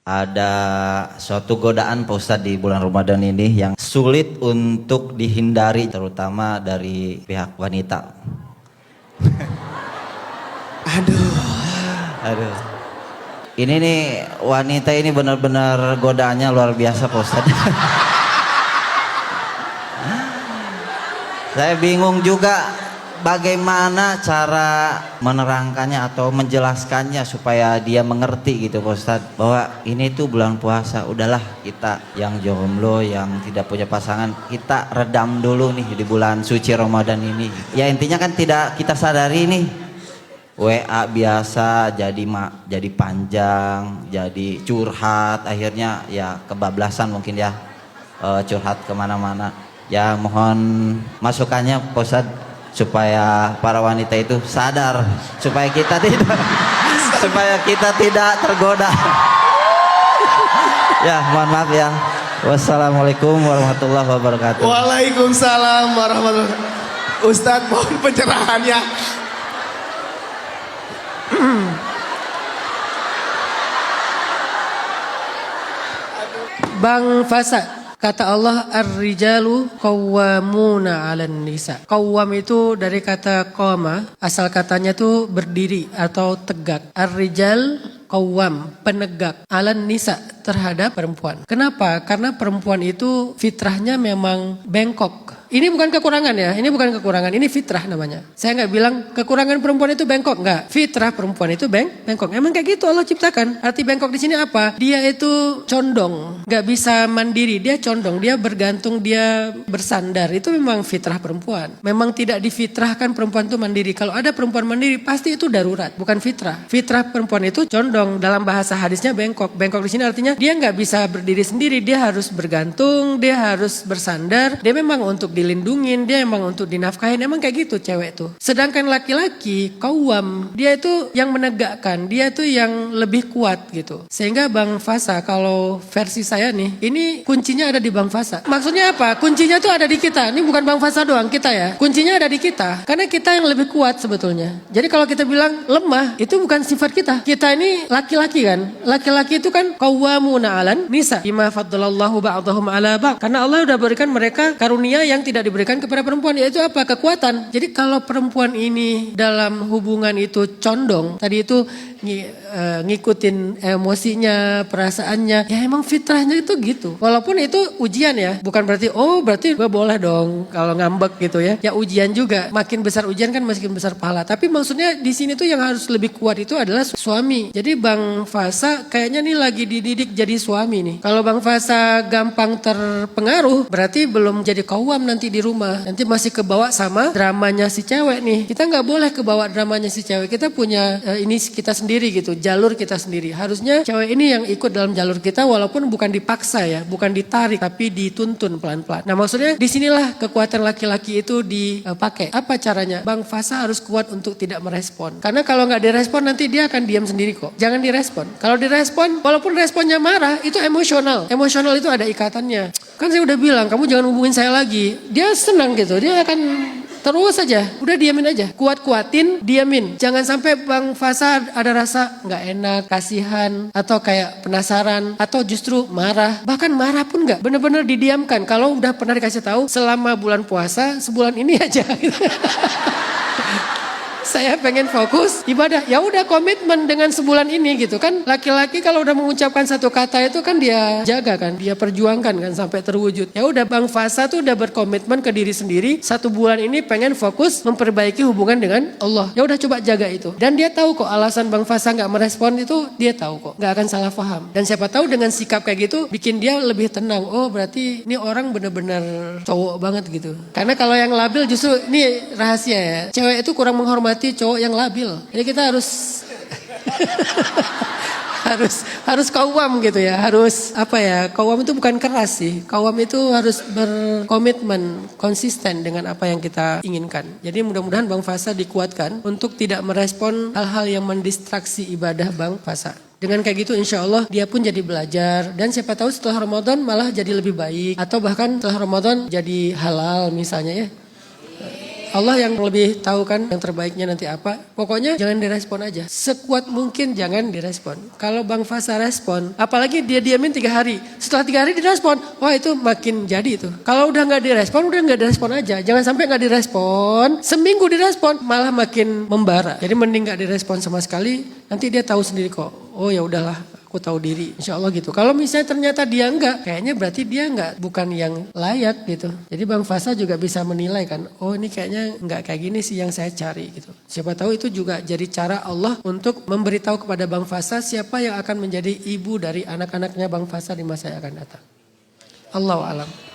ada suatu godaan Pak Ustadz di bulan Ramadan ini yang sulit untuk dihindari, terutama dari pihak wanita. Aduh. Ini nih wanita ini benar-benar godaannya luar biasa Pak Ustadz. Saya bingung juga bagaimana cara menerangkannya atau menjelaskannya supaya dia mengerti gitu Pak Ustadz, bahwa ini tuh bulan puasa, udahlah kita yang jomblo, yang tidak punya pasangan, kita redam dulu nih di bulan suci Ramadan ini. Ya intinya kan tidak kita sadari nih, WA biasa jadi panjang, jadi curhat, akhirnya ya kebablasan mungkin ya, curhat kemana-mana. Ya mohon masukannya Pak Ustadz, supaya para wanita itu sadar, supaya kita tidak tergoda. Ya mohon maaf ya. Wassalamualaikum warahmatullahi wabarakatuh. Waalaikumsalam warahmatullahi wabarakatuh. Ustadz mohon pencerahannya. Bang Fasa, kata Allah, ar-rijalu qawwamuna 'alan nisa. Qawwam itu dari kata qama, asal katanya tuh berdiri atau tegak. Ar-rijal qawwam, penegak, 'alan nisa, terhadap perempuan. Kenapa? Karena perempuan itu fitrahnya memang bengkok. Ini bukan kekurangan ya, ini bukan kekurangan, ini fitrah namanya. Saya nggak bilang kekurangan perempuan itu bengkok, nggak. Fitrah perempuan itu bengkok. Emang kayak gitu Allah ciptakan. Arti bengkok di sini apa? Dia itu condong, nggak bisa mandiri, dia condong, dia bergantung, dia bersandar. Itu memang fitrah perempuan. Memang tidak difitrahkan perempuan itu mandiri. Kalau ada perempuan mandiri pasti itu darurat, bukan fitrah. Fitrah perempuan itu condong, dalam bahasa hadisnya bengkok. Bengkok di sini artinya dia nggak bisa berdiri sendiri, dia harus bergantung, dia harus bersandar. Dia memang untuk dilindungin, dia emang untuk dinafkahin, emang kayak gitu cewek tuh. Sedangkan laki-laki qawwam, dia itu yang menegakkan, dia itu yang lebih kuat gitu. Sehingga Bang Fasa, kalau versi saya nih, ini kuncinya ada di Bang Fasa. Maksudnya apa? Kuncinya tuh ada di kita. Ini bukan Bang Fasa doang, kita ya. Kuncinya ada di kita, karena kita yang lebih kuat sebetulnya. Jadi kalau kita bilang lemah, itu bukan sifat kita. Kita ini laki-laki kan. Laki-laki itu kan qawwamuna 'alan nisa bima faddalallahu ba'dahum 'ala ba'd. Karena Allah udah berikan mereka karunia yang tidak diberikan kepada perempuan, yaitu apa? Kekuatan. Jadi kalau perempuan ini dalam hubungan itu condong, tadi itu ngikutin emosinya, perasaannya, ya emang fitrahnya itu gitu. Walaupun itu ujian ya, bukan berarti berarti gue boleh dong kalau ngambek gitu ya. Ya ujian juga, makin besar ujian kan makin besar pahala. Tapi maksudnya di sini tuh yang harus lebih kuat itu adalah suami. Jadi Bang Fasa kayaknya nih lagi dididik jadi suami nih. Kalau Bang Fasa gampang terpengaruh, berarti belum jadi qawwam nanti di rumah. Nanti masih kebawa sama dramanya si cewek nih. Kita nggak boleh kebawa dramanya si cewek. Kita punya ini kita sendiri gitu, jalur kita sendiri. Harusnya cewek ini yang ikut dalam jalur kita, walaupun bukan dipaksa ya, bukan ditarik, tapi dituntun pelan-pelan. Nah maksudnya disinilah kekuatan laki-laki itu dipakai. Apa caranya? Bang Fasa harus kuat untuk tidak merespon. Karena kalau nggak direspon nanti dia akan diam sendiri kok. Jangan direspon. Kalau direspon, walaupun responnya marah, itu emosional. Emosional itu ada ikatannya. Kan saya udah bilang, kamu jangan hubungin saya lagi. Dia senang gitu, dia akan terus aja, udah diamin aja, kuat-kuatin, diamin. Jangan sampai Bang Fasa ada rasa nggak enak, kasihan, atau kayak penasaran, atau justru marah. Bahkan marah pun nggak, bener-bener didiamkan. Kalau udah pernah dikasih tahu selama bulan puasa sebulan ini aja. Saya pengen fokus ibadah, ya udah komitmen dengan sebulan ini gitu kan. Laki-laki kalau udah mengucapkan satu kata itu kan dia jaga kan, dia perjuangkan kan sampai terwujud. Ya udah Bang Fasa tuh udah berkomitmen ke diri sendiri, 1 bulan ini pengen fokus memperbaiki hubungan dengan Allah. Ya udah coba jaga itu. Dan dia tahu kok alasan Bang Fasa nggak merespon itu, dia tahu kok, nggak akan salah paham. Dan siapa tahu dengan sikap kayak gitu bikin dia lebih tenang. Oh berarti ini orang bener-bener cowok banget gitu. Karena kalau yang labil justru ini rahasia ya, cewek itu kurang menghormati cowok yang labil. Jadi kita harus harus qawwam gitu ya. Harus apa ya? Qawwam itu bukan keras sih. Qawwam itu harus berkomitmen, konsisten dengan apa yang kita inginkan. Jadi mudah-mudahan Bang Fasa dikuatkan untuk tidak merespon hal-hal yang mendistraksi ibadah Bang Fasa. Dengan kayak gitu insya Allah dia pun jadi belajar. Dan siapa tahu setelah Ramadan malah jadi lebih baik. Atau bahkan setelah Ramadan jadi halal misalnya ya. Allah yang lebih tahu kan yang terbaiknya nanti apa. Pokoknya jangan direspon aja. Sekuat mungkin jangan direspon. Kalau Bang Fasa respon, apalagi dia diamin 3 hari. Setelah 3 hari direspon, wah itu makin jadi itu. Kalau udah nggak direspon, udah nggak direspon aja. Jangan sampai nggak direspon, seminggu direspon malah makin membara. Jadi mending nggak direspon sama sekali. Nanti dia tahu sendiri kok. Oh ya udahlah, aku tahu diri, insya Allah gitu. Kalau misalnya ternyata dia enggak, kayaknya berarti dia enggak, bukan yang layak gitu. Jadi Bang Fasa juga bisa menilai kan, oh ini kayaknya enggak kayak gini sih yang saya cari gitu. Siapa tahu itu juga jadi cara Allah untuk memberitahu kepada Bang Fasa siapa yang akan menjadi ibu dari anak-anaknya Bang Fasa di masa yang akan datang. Allahu a'lam.